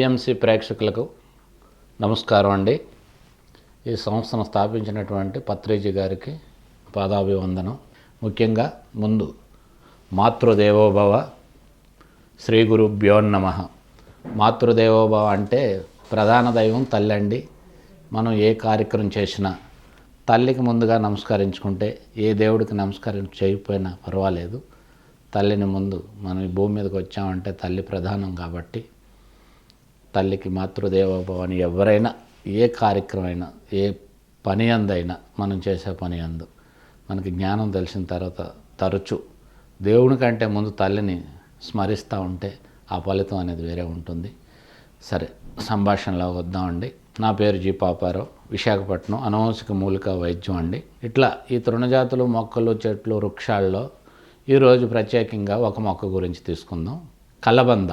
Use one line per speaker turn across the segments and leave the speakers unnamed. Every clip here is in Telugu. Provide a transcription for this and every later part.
ఐఎంసి ప్రేక్షకులకు నమస్కారం అండి. ఈ సంస్థను స్థాపించినటువంటి పత్రిజీ గారికి పాదాభివందనం. ముఖ్యంగా ముందు మాతృదేవోభవ శ్రీ గురుభ్యో నమః. మాతృదేవోభవ అంటే ప్రధాన దైవం తల్లి అండి. మనం ఏ కార్యక్రమం చేసినా తల్లికి ముందుగా నమస్కరించుకుంటే ఏ దేవుడికి నమస్కారం చేయకపోయినా పర్వాలేదు. తల్లిని ముందు మనం ఈ భూమి మీదకి వచ్చామంటే తల్లి ప్రధానం కాబట్టి తల్లికి మాతృదేవోభవ అని ఎవరైనా ఏ కార్యక్రమం అయినా ఏ పని అందైనా మనం చేసే పని అందు మనకి జ్ఞానం తెలిసిన తర్వాత తరచు దేవుని కంటే ముందు తల్లిని స్మరిస్తూ ఉంటే ఆ ఫలితం అనేది వేరే ఉంటుంది. సరే, సంభాషణలో వద్దామండి. నా పేరు జి పాపారావు, విశాఖపట్నం, అనువంశిక మూలిక వైద్యం అండి. ఇట్లా ఈ తృణజాతులు, మొక్కలు, చెట్లు, వృక్షాల్లో ఈరోజు ప్రత్యేకంగా ఒక మొక్క గురించి తీసుకుందాం. కలబంద,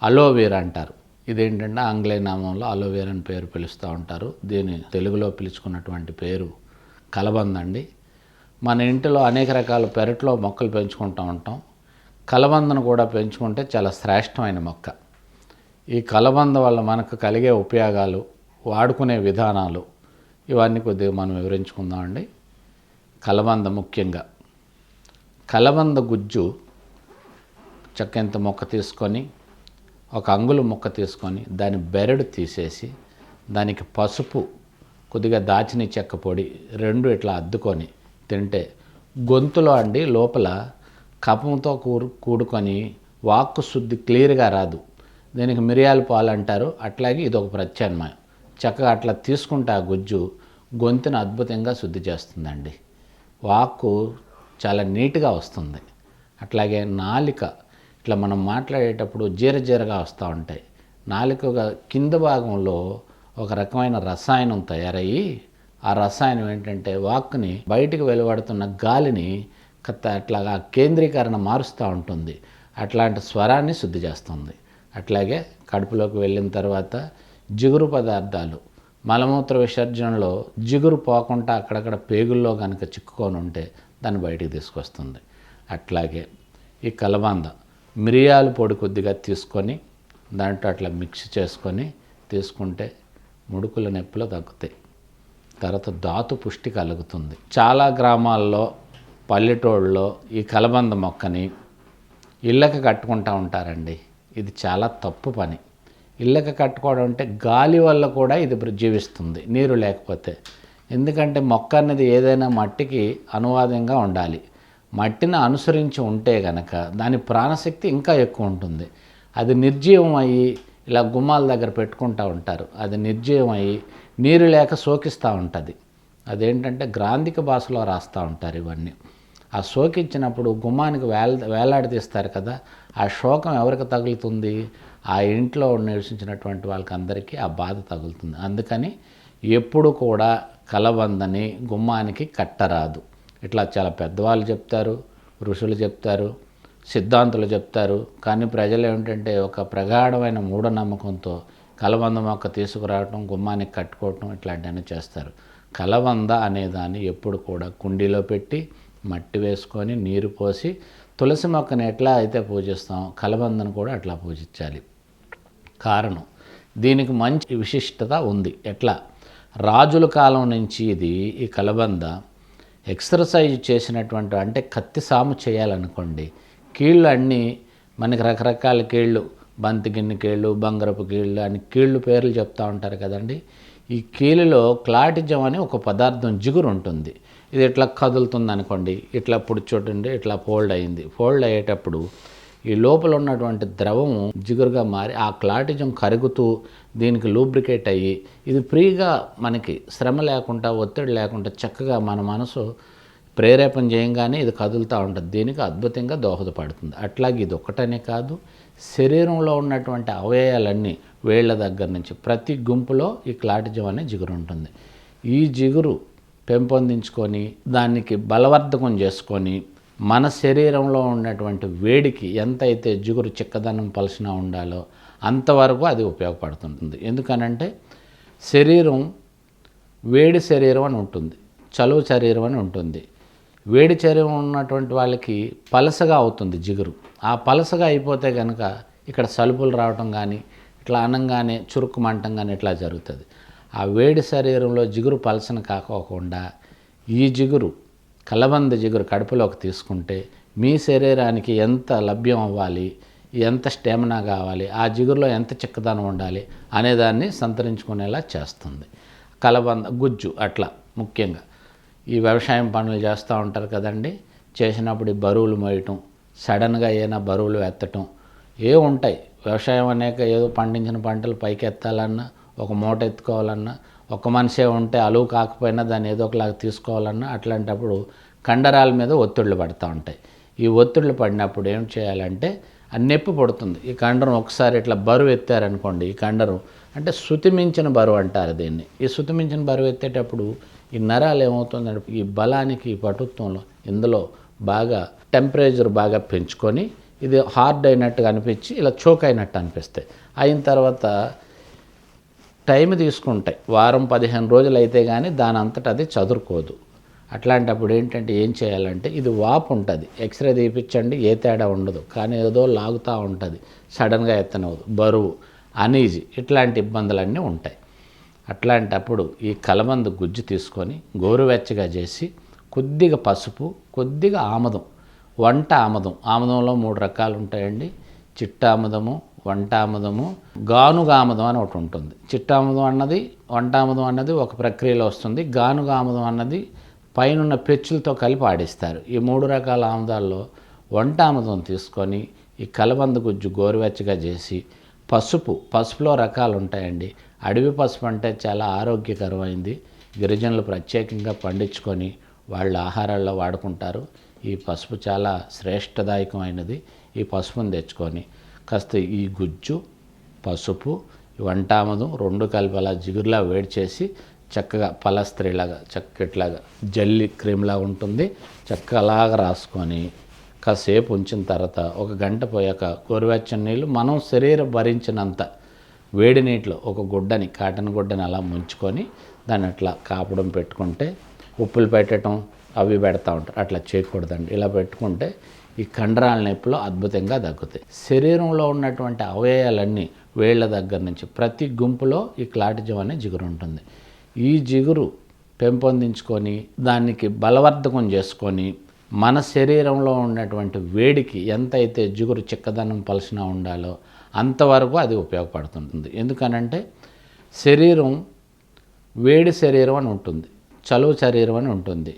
అలోవెరా అంటారు. ఇదేంటంటే ఆంగ్లేయ నామంలో అలోవెరా అని పేరు పిలుస్తూ ఉంటారు. దీని తెలుగులో పిలుచుకున్నటువంటి పేరు కలబంద అండి. మన ఇంటిలో అనేక రకాల పెరట్లో మొక్కలు పెంచుకుంటూ ఉంటాం. కలబందను కూడా పెంచుకుంటే చాలా శ్రేష్టమైన మొక్క. ఈ కలబంద వల్ల మనకు కలిగే ఉపయోగాలు, వాడుకునే విధానాలు ఇవన్నీ కొద్దిగా మనం వివరించుకుందామండి. కలబంద ముఖ్యంగా కలబంద గుజ్జు చక్కెంత మొక్క తీసుకొని, ఒక అంగుళం మొక్క తీసుకొని దాని బెరడు తీసేసి దానికి పసుపు, కొద్దిగా దాచిన చెక్క పొడి రెండు ఇట్లా అద్దుకొని తింటే గొంతులో అండి లోపల కఫంతో కూడుకొని వాక్కు శుద్ధి క్లియర్గా రాదు. దీనికి మిరియాల పాలు అంటారు. అట్లాగే ఇది ఒక ప్రత్యామ్నాయం. చక్కగా అట్లా తీసుకుంటే ఆ గుజ్జు గొంతును అద్భుతంగా శుద్ధి చేస్తుందండి. వాక్కు చాలా నీట్గా వస్తుంది. అట్లాగే నాలిక, ఇట్లా మనం మాట్లాడేటప్పుడు జీరజీరగా వస్తూ ఉంటాయి. నాలుక కింద భాగంలో ఒక రకమైన రసాయనం తయారయ్యి ఆ రసాయనం ఏంటంటే వాక్కుని బయటికి వెలువడుతున్న గాలిని అట్లాగా కేంద్రీకరణ మారుస్తూ ఉంటుంది. అట్లాంటి స్వరాన్ని శుద్ధి చేస్తుంది. అట్లాగే కడుపులోకి వెళ్ళిన తర్వాత జిగురు పదార్థాలు, మలమూత్ర విసర్జనలో జిగురు పోకుండా అక్కడక్కడ పేగుల్లో కనుక చిక్కుకొని ఉంటే దాన్ని బయటికి తీసుకొస్తుంది. అట్లాగే ఈ కలబంద మిరియాల పొడి కొద్దిగా తీసుకొని దాంట్లో అట్లా మిక్స్ చేసుకొని తీసుకుంటే ముడుకుల నొప్పులు తగ్గుతాయి. తర్వాత ధాతు పుష్టి కలుగుతుంది. చాలా గ్రామాల్లో, పల్లెటూళ్ళలో ఈ కలబంద మొక్కని ఇళ్ళకి కట్టుకుంటూ ఉంటారండి. ఇది చాలా తప్పు పని. ఇళ్ళకి కట్టుకోవడం అంటే గాలి వల్ల కూడా ఇది జీవిస్తుంది, నీరు లేకపోతే. ఎందుకంటే మొక్క అనేది ఏదైనా మట్టికి అనువాదంగా ఉండాలి. మట్టిని అనుసరించి ఉంటే గనక దాని ప్రాణశక్తి ఇంకా ఎక్కువ ఉంటుంది. అది నిర్జీవం అయ్యి ఇలా గుమ్మాల దగ్గర పెట్టుకుంటూ ఉంటారు. అది నిర్జీవం అయ్యి నీరు లేక సోకిస్తూ ఉంటుంది. అదేంటంటే గ్రాంధిక భాషలో రాస్తూ ఉంటారు ఇవన్నీ. ఆ సోకించినప్పుడు గుమ్మానికి వేలాడదీస్తారు కదా, ఆ శోకం ఎవరికి తగులుతుంది? ఆ ఇంట్లో నివసించినటువంటి వాళ్ళకందరికీ ఆ బాధ తగులుతుంది. అందుకని ఎప్పుడు కూడా కలబందని గుమ్మానికి కట్టరాదు. ఇట్లా చాలా పెద్దవాళ్ళు చెప్తారు, ఋషులు చెప్తారు, సిద్ధాంతులు చెప్తారు. కానీ ప్రజలు ఏమిటంటే ఒక ప్రగాఢమైన మూఢనమ్మకంతో కలబంద మొక్క తీసుకురావటం, గుమ్మానికి కట్టుకోవటం ఇట్లాంటివన్నీ చేస్తారు. కలబంద అనేదాన్ని ఎప్పుడు కూడా కుండీలో పెట్టి మట్టి వేసుకొని నీరు పోసి తులసి మొక్కని ఎట్లా అయితే పూజిస్తాం కలబందను కూడా అట్లా పూజించాలి. కారణం, దీనికి మంచి విశిష్టత ఉంది. ఎట్లా? రాజుల కాలం నుంచి ఈ కలబంద ఎక్సర్సైజ్ చేసినటువంటి, అంటే కత్తి సాము చేయాలనుకోండి, కీళ్ళు అన్నీ మనకి రకరకాల కీళ్ళు, బంతిగిన్నె కీళ్ళు, బంగారపు కీళ్ళు అని కీళ్ళు పేర్లు చెప్తూ ఉంటారు కదండి. ఈ కీళ్ళలో క్లాటిజం అని ఒక పదార్థం జిగురు ఉంటుంది. ఇది ఇట్లా కదులుతుంది అనుకోండి, ఇట్లా చూడండి ఇట్లా ఫోల్డ్ అయింది. ఫోల్డ్ అయ్యేటప్పుడు ఈ లోపల ఉన్నటువంటి ద్రవము జిగురుగా మారి ఆ క్లాటిజం కరుగుతూ దీనికి లూబ్రికేట్ అయ్యి ఇది ఫ్రీగా మనకి శ్రమ లేకుండా, ఒత్తిడి లేకుండా చక్కగా మన మనసు ప్రేరేపణ చేయంగానే ఇది కదులుతూ ఉంటుంది. దీనికి అద్భుతంగా దోహదపడుతుంది. అట్లాగే ఇది ఒక్కటనే కాదు, శరీరంలో ఉన్నటువంటి అవయవాలన్నీ వేళ్ల దగ్గర నుంచి ప్రతి గుంపులో ఈ క్లాటిజం అనే జిగురు ఉంటుంది. ఈ జిగురు పెంపొందించుకొని దానికి బలవర్ధకం చేసుకొని మన శరీరంలో ఉన్నటువంటి వేడికి ఎంతైతే జిగురు చిక్కదనం పలసన ఉండాలో అంతవరకు అది ఉపయోగపడుతుంటుంది. ఎందుకనంటే శరీరం వేడి శరీరం అని ఉంటుంది, చలువ శరీరం అని ఉంటుంది. వేడి శరీరం ఉన్నటువంటి వాళ్ళకి పలసగా అవుతుంది జిగురు. ఆ పలసగా అయిపోతే కనుక ఇక్కడ సలుపులు రావటం కానీ ఇట్లా అనంగానే చురుక్కుమంటంగానే ఇట్లా జరుగుతుంది. ఆ వేడి శరీరంలో జిగురు పలసన కాకోకుండా ఈ జిగురు కలబంద జిగురు కడుపులోకి తీసుకుంటే మీ శరీరానికి ఎంత లభ్యం అవ్వాలి, ఎంత స్టామినా కావాలి, ఆ జిగురులో ఎంత చిక్కదనం ఉండాలి అనేదాన్ని సంతరించుకునేలా చేస్తుంది. కలబంద గుజ్జు అట్లా ముఖ్యంగా ఈ వ్యవసాయం పనులు చేస్తూ ఉంటారు కదండి, చేసినప్పుడు ఈ బరువులు మోయటం, సడన్గా ఏదైనా బరువులు ఎత్తటం ఉంటాయి. వ్యవసాయం అనేక ఏదో పండించిన పంటలు పైకి ఎత్తాలన్నా, ఒక మూట ఎత్తుకోవాలన్నా, ఒక మనిషే ఉంటే అలువు కాకపోయినా దాన్ని ఏదో ఒకలాగా తీసుకోవాలన్నా అట్లాంటప్పుడు కండరాల మీద ఒత్తిళ్ళు పడుతూ ఉంటాయి. ఈ ఒత్తిళ్ళు పడినప్పుడు ఏం చేయాలంటే నొప్పి పడుతుంది. ఈ కండరం ఒకసారి ఇట్లా బరువు ఎత్తారనుకోండి, ఈ కండరం అంటే శృతిమించిన బరువు అంటారు దీన్ని. ఈ శృతిమించిన బరువు ఎత్తేటప్పుడు ఈ నరాలు ఏమవుతుందంటే ఈ బలానికి ఈ పటుత్వంలో ఇందులో బాగా టెంపరేచర్ బాగా పెంచుకొని ఇది హార్డ్ అయినట్టుగా అనిపించి ఇలా చోక్ అయినట్టు అనిపిస్తాయి. అయిన తర్వాత టైం తీసుకుంటాయి. వారం 15 రోజులు అయితే కానీ దాని అంతటా అది చదురుకోదు. అట్లాంటప్పుడు ఏంటంటే ఏం చేయాలంటే ఇది వాపు ఉంటుంది, ఎక్స్రే తీపించండి ఏ తేడా ఉండదు, కానీ ఏదో లాగుతూ ఉంటుంది, సడన్గా ఎత్తనవదు, బరువు అనీజీ ఇట్లాంటి ఇబ్బందులన్నీ ఉంటాయి. అట్లాంటప్పుడు ఈ కలబంద గుజ్జు తీసుకొని గోరువెచ్చగా చేసి కొద్దిగా పసుపు, కొద్దిగా ఆముదం, వంట ఆముదం, ఆముదంలో 3 రకాలు ఉంటాయండి, చిట్టాముదము, వంటాముదము, గానుగాముదం అని ఒకటి ఉంటుంది. చిట్టాముదం అన్నది వంటాముదం అన్నది ఒక ప్రక్రియలో వస్తుంది, గానుగాముదం అన్నది పైనున్న పెచ్చులతో కలిపి ఆడిస్తారు. ఈ 3 రకాల ఆముదాల్లో వంటాముదం తీసుకొని ఈ కలబంద గుజ్జు గోరువెచ్చగా చేసి పసుపులో రకాలు ఉంటాయండి. అడవి పసుపు అంటే చాలా ఆరోగ్యకరమైంది, గిరిజనులు ప్రత్యేకంగా పండించుకొని వాళ్ళ ఆహారాల్లో వాడుకుంటారు. ఈ పసుపు చాలా శ్రేష్టదాయకమైనది. ఈ పసుపుని తెచ్చుకొని కాస్త ఈ గుజ్జు, పసుపు, వంటామదం 2 కలిపి అలా జిగురులా వేడి చేసి చక్కగా పలస్త్రీలాగా చక్కట్లాగా జల్లి క్రీమ్లా ఉంటుంది, చక్కగా అలాగా రాసుకొని కాసేపు ఉంచిన తర్వాత 1 గంట పోయాక గోరువెచ్చని నీళ్ళు మనం శరీరం భరించినంత వేడి నీటిలో ఒక గుడ్డని, కాటన్ గుడ్డని అలా ముంచుకొని దాన్ని అట్లా కాపడం పెట్టుకుంటే, ఉప్పులు పెట్టడం అవి పెడతా ఉంటారు, అట్లా చేయకూడదండి. ఇలా పెట్టుకుంటే ఈ కండరాల నొప్పులు అద్భుతంగా తగ్గుతాయి. శరీరంలో ఉన్నటువంటి అవయవాలన్నీ వేళ్ల దగ్గర నుంచి ప్రతి గుంపులో ఈ క్లాటిజం అనే జిగురు ఉంటుంది. ఈ జిగురు పెంపొందించుకొని దానికి బలవర్ధకం చేసుకొని మన శరీరంలో ఉన్నటువంటి వేడికి ఎంతైతే జిగురు చిక్కదనం పలసిన ఉండాలో అంతవరకు అది ఉపయోగపడుతుంటుంది. ఎందుకనంటే శరీరం వేడి శరీరం అని ఉంటుంది, చలువ శరీరం అని ఉంటుంది.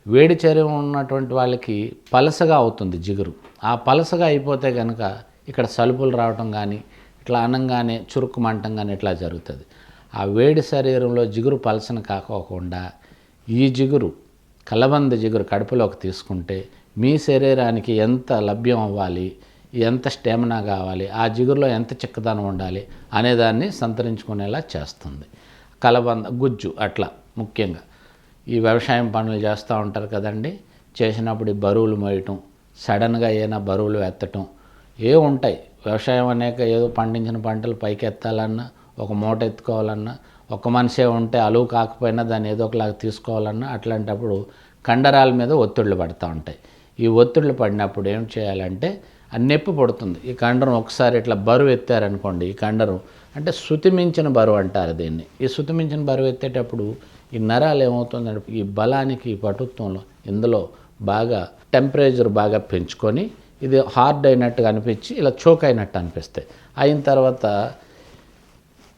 వేడి శరీరం ఉన్నటువంటి వాళ్ళకి పలసగా అవుతుంది జిగురు. ఆ పలసగా అయిపోతే కనుక ఇక్కడ సలుపులు రావటం కానీ, ఇట్లా అనంగానే చురుక్కుమంటం కానీ ఇట్లా జరుగుతుంది. ఆ వేడి శరీరంలో జిగురు పలసన కాకోకుండా ఈ జిగురు కలబంద జిగురు కడుపులోకి తీసుకుంటే మీ శరీరానికి ఎంత లభ్యం అవ్వాలి, ఎంత స్టామినా కావాలి, ఆ జిగురులో ఎంత చిక్కదనం ఉండాలి అనేదాన్ని సంతరించుకునేలా చేస్తుంది. కలబంద గుజ్జు అట్లా ముఖ్యంగా ఈ వ్యవసాయం పనులు చేస్తూ ఉంటారు కదండి, చేసినప్పుడు ఈ బరువులు మోయటం, సడన్గా ఏదైనా బరువులు ఎత్తటం ఉంటాయి. వ్యవసాయం అనేక ఏదో పండించిన పంటలు పైకి ఎత్తాలన్నా, ఒక మూట ఎత్తుకోవాలన్నా, ఒక మనిషే ఉంటే అలువు కాకపోయినా దాన్ని ఏదో ఒకలాగా తీసుకోవాలన్నా అట్లాంటప్పుడు కండరాల మీద ఒత్తిళ్ళు పడుతూ ఉంటాయి. ఈ ఒత్తిళ్ళు పడినప్పుడు ఏం చేయాలంటే నొప్పి పడుతుంది. ఈ కండరం ఒకసారి ఇట్లా బరువు ఎత్తారనుకోండి, ఈ కండరం అంటే శృతిమించిన బరువు అంటారు దీన్ని. ఈ శృతిమించిన బరువు ఎత్తేటప్పుడు ఈ నరాలు ఏమవుతుందంటే ఈ బలానికి ఈ పటుత్వంలో ఇందులో బాగా టెంపరేచర్ బాగా పెంచుకొని ఇది హార్డ్ అయినట్టుగా అనిపించి ఇలా చోక్ అయినట్టు అనిపిస్తాయి. అయిన తర్వాత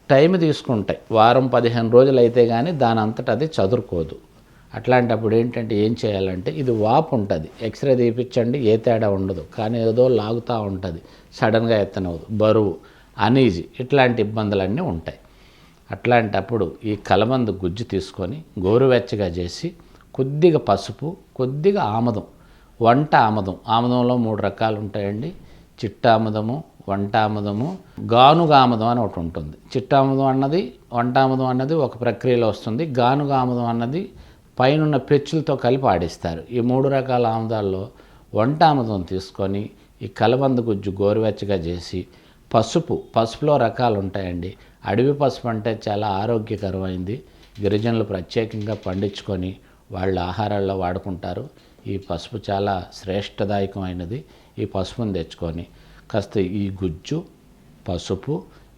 టైం తీసుకుంటాయి. వారం 15 రోజులు అయితే కానీ దాని అంతటా అది చదురుకోదు. అట్లాంటప్పుడు ఏంటంటే ఏం చేయాలంటే ఇది వాపు ఉంటుంది, ఎక్స్రే తీపించండి ఏ తేడా ఉండదు, కానీ ఏదో లాగుతూ ఉంటుంది, సడన్గా ఎత్తనవదు, బరువు అనీజీ ఇట్లాంటి ఇబ్బందులన్నీ ఉంటాయి. అట్లాంటప్పుడు ఈ కలబంద గుజ్జు తీసుకొని గోరువెచ్చగా చేసి కొద్దిగా పసుపు, కొద్దిగా ఆముదం, వంట ఆముదం, ఆముదంలో 3 రకాలు ఉంటాయండి, చిట్టాముదము, వంటాముదము, గానుగాముదం అని ఒకటి ఉంటుంది. చిట్టాముదం అన్నది వంటాముదం అన్నది ఒక ప్రక్రియలో వస్తుంది, గానుగాముదం అన్నది పైనున్న పెచ్చులతో కలిపి ఆడిస్తారు. ఈ 3 రకాల ఆముదాల్లో వంటాముదం తీసుకొని ఈ కలబంద గుజ్జు గోరువెచ్చగా చేసి పసుపులో రకాలు ఉంటాయండి. అడవి పసుపు అంటే చాలా ఆరోగ్యకరమైంది, గిరిజనులు ప్రత్యేకంగా పండించుకొని వాళ్ళ ఆహారాల్లో వాడుకుంటారు. ఈ పసుపు చాలా శ్రేష్టదాయకమైనది. ఈ పసుపుని తెచ్చుకొని కాస్త ఈ గుజ్జు, పసుపు,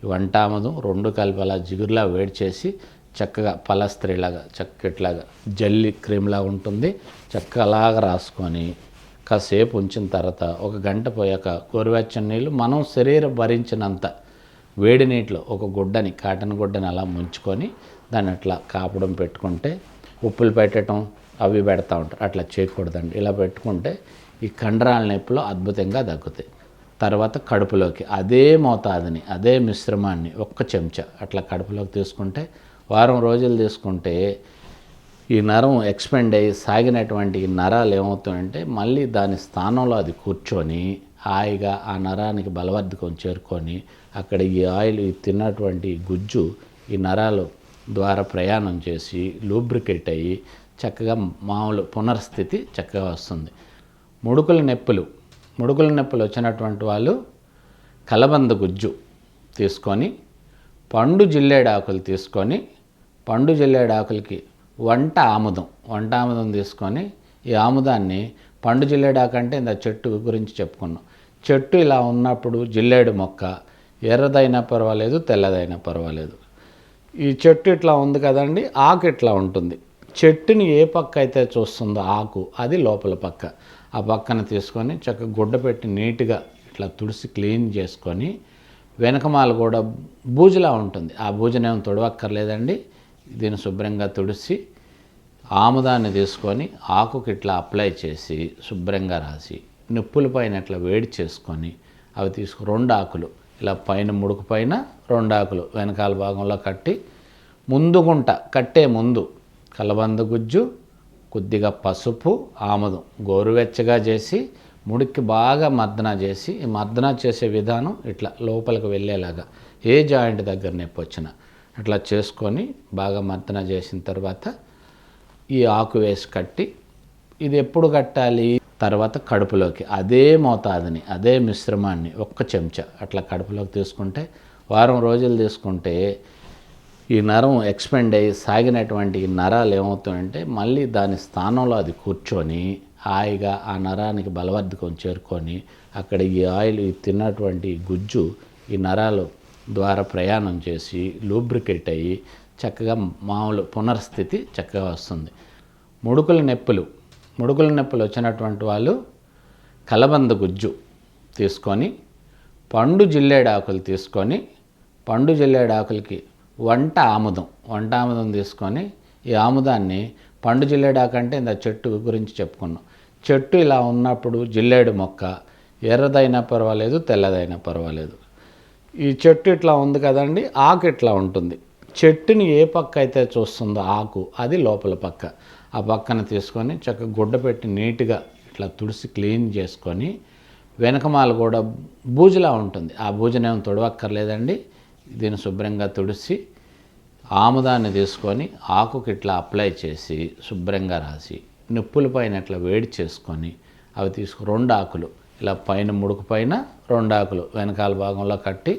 ఈ వంటామదం రెండు కలిపి అలా జిగురులా వేడి చేసి చక్కగా పలస్త్రీలాగా చక్కట్లాగా జల్లి క్రీమ్లా ఉంటుంది. చక్కగా అలాగా రాసుకొని కాసేపు ఉంచిన తర్వాత ఒక గంట పోయాక గోరువెచ్చని నీళ్ళు మనం శరీరం భరించినంత వేడి నీటిలో ఒక గుడ్డని కాటన్ గుడ్డని అలా ముంచుకొని దాన్ని అట్లా కాపడం పెట్టుకుంటే, ఉప్పులు పెట్టడం అవి పెడతా ఉంటారు, అట్లా చేయకూడదండి. ఇలా పెట్టుకుంటే ఈ కండరాల నొప్పులు అద్భుతంగా తగ్గుతాయి. తర్వాత కడుపులోకి అదే మోతాదుని అదే మిశ్రమాన్ని ఒక్క చెంచా అట్లా కడుపులోకి తీసుకుంటే, వారం రోజులు తీసుకుంటే ఈ నరం ఎక్స్పెండ్ అయ్యి సాగినటువంటి ఈ నరాలు ఏమవుతాయంటే మళ్ళీ దాని స్థానంలో అది కూర్చొని హాయిగా ఆ నరానికి బలవర్ధకం చేరుకొని అక్కడ ఈ ఆయిల్ తిన్నటువంటి గుజ్జు ఈ నరాలు ద్వారా ప్రయాణం చేసి లూబ్రికేట్ అయ్యి చక్కగా మామూలు పునర్స్థితి చక్కగా వస్తుంది. ముడుకుల నొప్పులు వచ్చినటువంటి వాళ్ళు కలబంద గుజ్జు తీసుకొని పండు జిల్లేడాకులు తీసుకొని పండు జిల్లేడాకులకి వంట ఆముదం తీసుకొని ఈ ఆముదాన్ని పండు జిల్లేడాకు అంటే ఇంత చెట్టు గురించి చెప్పుకున్నాం. చెట్టు ఇలా ఉన్నప్పుడు జిల్లేడు మొక్క ఎర్రదైనా పర్వాలేదు తెల్లదైనా పర్వాలేదు. ఈ చెట్టు ఇట్లా ఉంది కదండి, ఆకు ఇట్లా ఉంటుంది. చెట్టుని ఏ పక్క అయితే చూస్తుందో ఆకు అది లోపల పక్క. ఆ పక్కన తీసుకొని చక్కగా గుడ్డ పెట్టి నీట్గా ఇట్లా తుడిసి క్లీన్ చేసుకొని వెనకమాల కూడా బూజులా ఉంటుంది. ఆ బూజునేమో తొడవక్కర్లేదండి. దీన్ని శుభ్రంగా తుడిసి ఆముదాన్ని తీసుకొని ఆకుకి ఇట్లా అప్లై చేసి శుభ్రంగా రాసి నొప్పుల పైన ఇట్లా వేడి చేసుకొని అవి తీసుకు 2 ఆకులు ఇలా పైన ముడుకు పైన 2 ఆకులు వెనకాల భాగంలో కట్టి కట్టే ముందు కలబంద గుజ్జు కొద్దిగా పసుపు ఆముదం గోరువెచ్చగా చేసి ముడికి బాగా మర్దన చేసి, ఈ మర్దన చేసే విధానం ఇట్లా లోపలికి వెళ్ళేలాగా ఏ జాయింట్ దగ్గర నొప్పి వచ్చినా అట్లా చేసుకొని బాగా మర్దన చేసిన తర్వాత ఈ ఆకు వేసి కట్టి, ఇది ఎప్పుడు కట్టాలి? తర్వాత కడుపులోకి అదే మోతాదుని అదే మిశ్రమాన్ని ఒక్క చెంచా అట్లా కడుపులోకి తీసుకుంటే, వారం రోజులు తీసుకుంటే ఈ నరం ఎక్స్పెండ్ అయ్యి సాగినటువంటి ఈ నరాలు ఏమవుతాయంటే మళ్ళీ దాని స్థానంలో అది కూర్చొని హాయిగా ఆ నరానికి బలవర్ధకం చేరుకొని అక్కడ ఈ ఆయిల్ తిన్నటువంటి గుజ్జు ఈ నరాలు ద్వారా ప్రయాణం చేసి లూబ్రికేట్ అయ్యి చక్కగా మామూలు పునర్స్థితి చక్కగా వస్తుంది. ముడుకుల నొప్పులు వచ్చినటువంటి వాళ్ళు కలబంద గుజ్జు తీసుకొని పండు జిల్లేడాకులు తీసుకొని పండు జిల్లేడాకులకి వంట ఆముదం తీసుకొని ఈ ఆముదాన్ని పండు జిల్లేడాకు అంటే ఇంత చెట్టు గురించి చెప్పుకున్నాం. చెట్టు ఇలా ఉన్నప్పుడు జిల్లేడు మొక్క ఎర్రదైనా పర్వాలేదు తెల్లదైనా పర్వాలేదు. ఈ చెట్టు ఇట్లా ఉంది కదండి, ఆకు ఇట్లా ఉంటుంది. చెట్టుని ఏ పక్క అయితే చూస్తుందో ఆకు అది లోపల పక్క. ఆ పక్కన తీసుకొని చక్కగా గుడ్డ పెట్టి నీట్గా ఇట్లా తుడిసి క్లీన్ చేసుకొని వెనకమాల కూడా బూజులా ఉంటుంది. ఆ బూజునేమో తొడవక్కర్లేదండి. దీన్ని శుభ్రంగా తుడిసి ఆముదాన్ని తీసుకొని ఆకుకి ఇట్లా అప్లై చేసి శుభ్రంగా రాసి నొప్పుల పైన ఇట్లా వేడి చేసుకొని అవి తీసుకు 2 ఆకులు ఇలా పైన ముడుకు పైన 2 ఆకులు వెనకాల భాగంలో కట్టి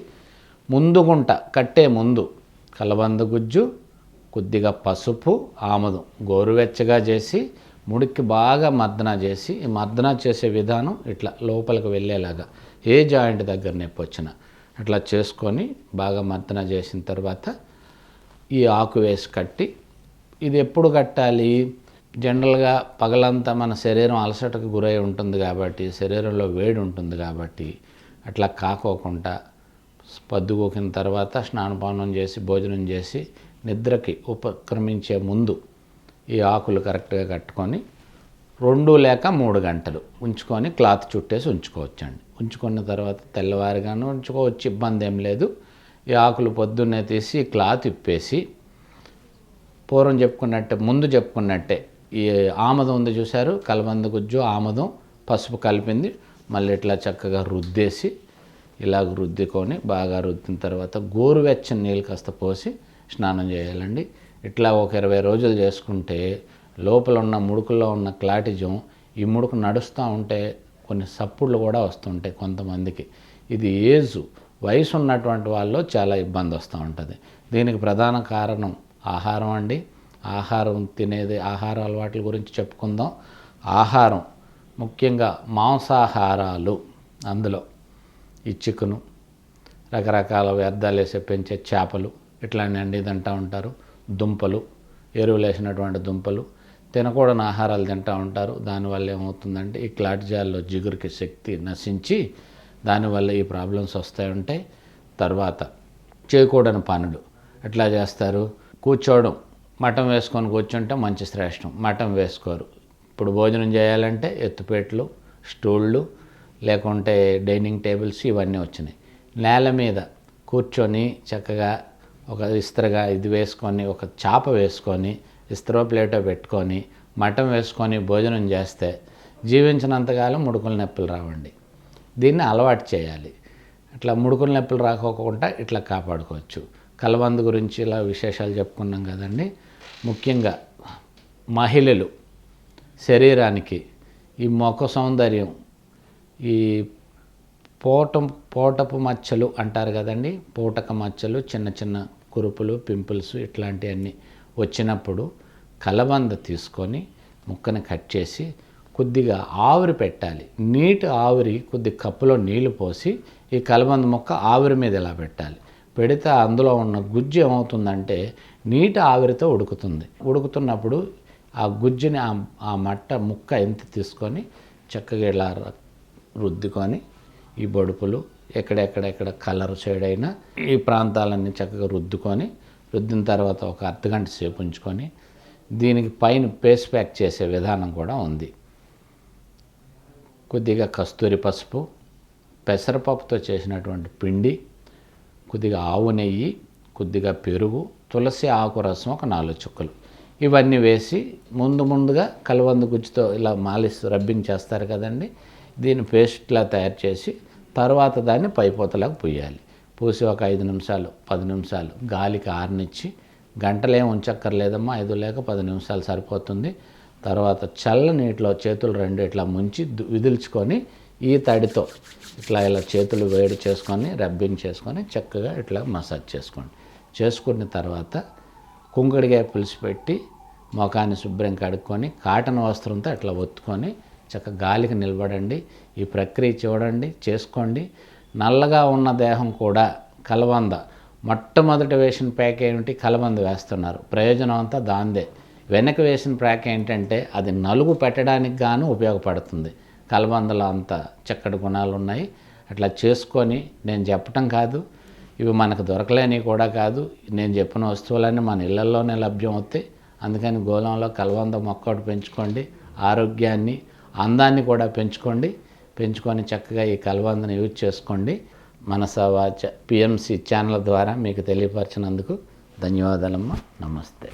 కట్టే ముందు కలబంద గుజ్జు కొద్దిగా పసుపు ఆముదం గోరువెచ్చగా చేసి ముడికి బాగా మర్దన చేసి, ఈ మర్దన చేసే విధానం ఇట్లా లోపలికి వెళ్ళేలాగా ఏ జాయింట్ దగ్గర నొప్పి వచ్చినా అట్లా చేసుకొని బాగా మర్దన చేసిన తర్వాత ఈ ఆకు వేసి కట్టి, ఇది ఎప్పుడు కట్టాలి? జనరల్గా పగలంతా మన శరీరం అలసటకు గురై ఉంటుంది కాబట్టి, శరీరంలో వేడి ఉంటుంది కాబట్టి అట్లా కాకోకుండా పొద్దుగూకిన తర్వాత స్నానపానం చేసి భోజనం చేసి నిద్రకి ఉపక్రమించే ముందు ఈ ఆకులు కరెక్ట్గా కట్టుకొని 2 లేక 3 గంటలు ఉంచుకొని క్లాత్ చుట్టేసి ఉంచుకోవచ్చండి. ఉంచుకున్న తర్వాత తెల్లవారిగానే ఉంచుకోవచ్చు, ఇబ్బంది ఏం లేదు. ఈ ఆకులు పొద్దున్నే తీసి క్లాత్ ఇప్పేసి పూర్వం ముందు చెప్పుకున్నట్టే ఈ ఆముదం ఉంది చూశారు, కలబంద గుజ్జు ఆముదం పసుపు కలిపింది మళ్ళీ ఇట్లా చక్కగా రుద్దేసి ఇలాగ రుద్దుకొని బాగా రుద్దిన తర్వాత గోరువెచ్చని నీళ్ళు కాస్త పోసి స్నానం చేయాలండి. ఇట్లా ఒక 20 రోజులు చేసుకుంటే లోపల ఉన్న ముడుకుల్లో ఉన్న క్లాటిజం, ఈ ముడుకు నడుస్తూ ఉంటే కొన్ని సప్పుళ్ళు కూడా వస్తుంటాయి కొంతమందికి. ఇది వయసు ఉన్నటువంటి వాళ్ళు చాలా ఇబ్బంది వస్తూ ఉంటుంది. దీనికి ప్రధాన కారణం ఆహారం అండి. ఆహార అలవాట్ల గురించి చెప్పుకుందాం. ఆహారం ముఖ్యంగా మాంసాహారాలు, అందులో ఈ చికెను, రకరకాల వ్యర్థాలు వేసి పెంచే చేపలు ఇట్లాంటివన్నీ తింటూ ఉంటారు. దుంపలు, ఎరువులు వేసినటువంటి దుంపలు, తినకూడని ఆహారాలు తింటూ ఉంటారు. దానివల్ల ఏమవుతుందంటే ఈ క్లాట్జాల్లో జిగురుకి శక్తి నశించి దానివల్ల ఈ ప్రాబ్లమ్స్ వస్తూ ఉంటాయి. తర్వాత చేయకూడని పనులు ఎట్లా చేస్తారు, కూర్చోవడం, మఠం వేసుకొని కూర్చుంటే మంచి శ్రేష్టం, మఠం వేసుకోరు. ఇప్పుడు భోజనం చేయాలంటే ఎత్తుపేటలు, స్టూళ్ళు, లేకుంటే డైనింగ్ టేబుల్స్ ఇవన్నీ వచ్చినాయి. నేల మీద కూర్చొని చక్కగా ఒక ఇస్త్రగా ఇది వేసుకొని, ఒక చాప వేసుకొని, ఇస్త్రో ప్లేటో పెట్టుకొని మఠం వేసుకొని భోజనం చేస్తే జీవించినంతకాలం ముడుకుల నొప్పులు రావండి. దీన్ని అలవాటు చేయాలి. ఇట్లా ముడుకుల నొప్పులు రాకోకుండా ఇట్లా కాపాడుకోవచ్చు. కలబంద గురించి ఇలా విశేషాలు చెప్పుకున్నాం కదండి. ముఖ్యంగా మహిళలు శరీరానికి ఈ ముఖ సౌందర్యం, ఈ పోటపు మచ్చలు అంటారు కదండి, పూటక మచ్చలు, చిన్న చిన్న కురుపులు, పింపుల్స్ ఇట్లాంటివన్నీ వచ్చినప్పుడు కలబంద తీసుకొని ముక్కని కట్ చేసి కొద్దిగా ఆవిరి పెట్టాలి. నీటి ఆవిరి కొద్ది కప్పులో నీళ్లు పోసి ఈ కలబంద ముక్క ఆవిరి మీద ఇలా పెట్టాలి. పెడితే అందులో ఉన్న గుజ్జు ఏమవుతుందంటే నీటి ఆవిరితో ఉడుకుతుంది. ఉడుకుతున్నప్పుడు ఆ గుజ్జుని ఆ మట్ట ముక్క ఎంత తీసుకొని చక్కగా ఇలా రుద్దుకొని ఈ బొడుపులు ఎక్కడెక్కడ కలర్ షేడ్ అయినా ఈ ప్రాంతాలన్నీ చక్కగా రుద్దిన తర్వాత ఒక అర్ధగంట సేపు ఉంచుకొని దీనికి పైన పేస్ట్ ప్యాక్ చేసే విధానం కూడా ఉంది. కొద్దిగా కస్తూరి పసుపు, పెసరపప్పుతో చేసినటువంటి పిండి, కొద్దిగా ఆవు నెయ్యి, కొద్దిగా పెరుగు, తులసి ఆకు రసం ఒక 4 చుక్కలు ఇవన్నీ వేసి ముందుగా కలబంద గుజ్జుతో ఇలా రబ్బింగ్ చేస్తారు కదండి. దీన్ని పేస్ట్లా తయారు చేసి తర్వాత దాన్ని పైపోతలాగా పూయాలి. పూసి ఒక 5 నిమిషాలు 10 నిమిషాలు గాలికి ఆరనిచ్చి, గంటలేం ఉంచక్కర్లేదమ్మా, 5 లేక 10 నిమిషాలు సరిపోతుంది. తర్వాత చల్ల నీటిలో చేతులు 2 ఇట్లా ముంచి విదిల్చుకొని ఈ తడితో ఇలా చేతులు వేడి చేసుకొని రబ్బింగ్ చేసుకొని చక్కగా ఇట్లా మసాజ్ చేసుకోండి. చేసుకున్న తర్వాత కుంకుడికాయ పులుసు పెట్టి ముఖాన్ని శుభ్రం కడుక్కొని కాటన్ వస్త్రంతో అట్లా ఒత్తుకొని చక్కగా గాలికి నిలబడండి. ఈ ప్రక్రియ చూడండి, చేసుకోండి. నల్లగా ఉన్న దేహం కూడా కలబంద మొట్టమొదటి వేసిన ప్యాక్ ఏమిటి, కలబంద వేస్తున్నారు. ప్రయోజనం అంతా దాందే. వెనక వేసిన ప్యాక్ ఏంటంటే అది నలుగు పెట్టడానికి గాను ఉపయోగపడుతుంది. కలబందలో అంత చక్కటి గుణాలు ఉన్నాయి. అట్లా చేసుకొని, నేను చెప్పటం కాదు, ఇవి మనకు దొరకలేనివి కూడా కాదు, నేను చెప్పిన వస్తువులన్నీ మన ఇళ్లలోనే లభ్యం అవుతాయి. అందుకని గోళంలో కలబంద మొక్క ఒకటి పెంచుకోండి. ఆరోగ్యాన్ని, అందాన్ని కూడా పెంచుకొని చక్కగా ఈ కలబందను యూజ్ చేసుకోండి. మనసా వాచ PMC ఛానల్ ద్వారా మీకు తెలియపరిచినందుకు ధన్యవాదాలమ్మా. నమస్తే.